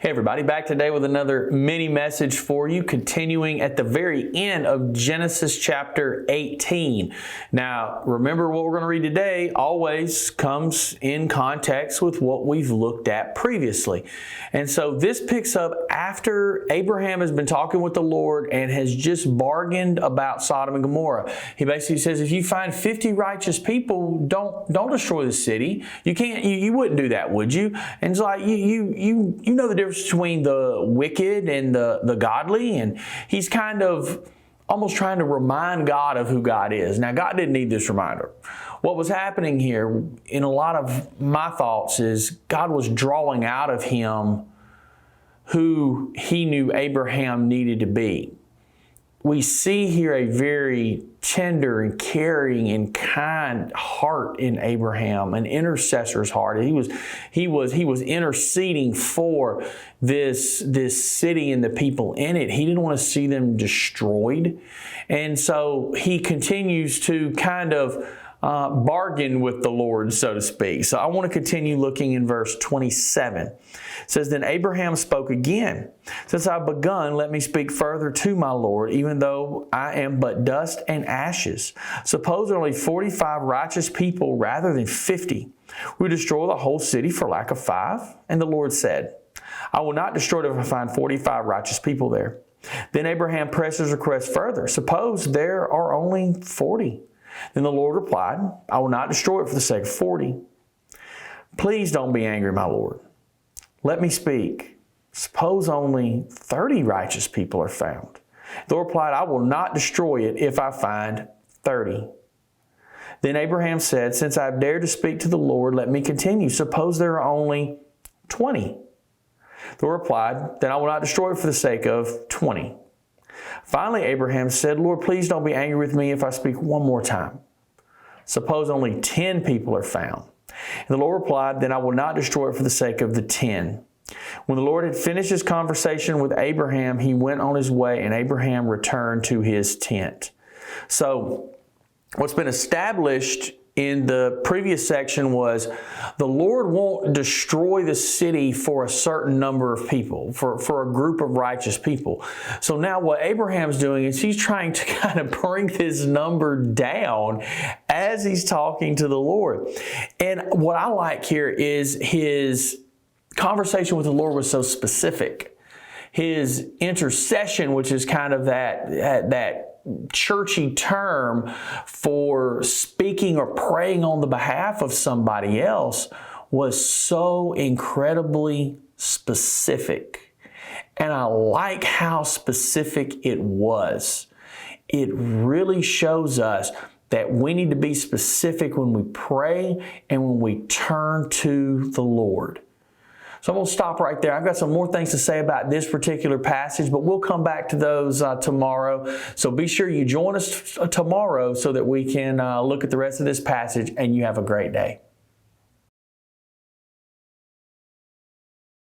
Hey everybody, back today with another mini message for you, continuing at the very end of Genesis chapter 18. Now, remember what we're going to read today always comes in context with what we've looked at previously. And so this picks up after Abraham has been talking with the Lord and has just bargained about Sodom and Gomorrah. He basically says, if you find 50 righteous people, don't destroy the city. You wouldn't do that, would you? And it's like, you know the difference between the wicked and the godly, and he's kind of almost trying to remind God of who God is. Now, God didn't need this reminder. What was happening here in a lot of my thoughts is God was drawing out of him who he knew Abraham needed to be. We see here a very tender and caring and kind heart in Abraham, an intercessor's heart. He was interceding for this city and the people in it. He didn't want to see them destroyed. And so he continues to kind of bargain with the Lord, so to speak. So I want to continue looking in verse 27. It says, Then Abraham spoke again. Since I've begun, let me speak further to my Lord, even though I am but dust and ashes. Suppose only 45 righteous people rather than 50. We destroy the whole city for lack of 5. And the Lord said, I will not destroy it if I find 45 righteous people there. Then Abraham pressed his request further. Suppose there are only 40. Then the Lord replied, I will not destroy it for the sake of 40. Please don't be angry, my Lord. Let me speak. Suppose only 30 righteous people are found. The Lord replied, I will not destroy it if I find 30. Then Abraham said, Since I have dared to speak to the Lord, let me continue. Suppose there are only 20. The Lord replied, Then I will not destroy it for the sake of 20. Finally, Abraham said, Lord, please don't be angry with me if I speak one more time. Suppose only 10 people are found. And the Lord replied, Then I will not destroy it for the sake of the 10. When the Lord had finished his conversation with Abraham, he went on his way, and Abraham returned to his tent. So, what's been established in the previous section was the Lord won't destroy the city for a certain number of people, for a group of righteous people. So now what Abraham's doing is he's trying to kind of bring this number down as he's talking to the Lord. And what I like here is his conversation with the Lord was so specific. His intercession, which is kind of that churchy term for speaking or praying on the behalf of somebody else, was so incredibly specific. And I like how specific it was. It really shows us that we need to be specific when we pray and when we turn to the Lord. So I'm going to stop right there. I've got some more things to say about this particular passage, but we'll come back to those tomorrow. So be sure you join us tomorrow so that we can look at the rest of this passage, and you have a great day.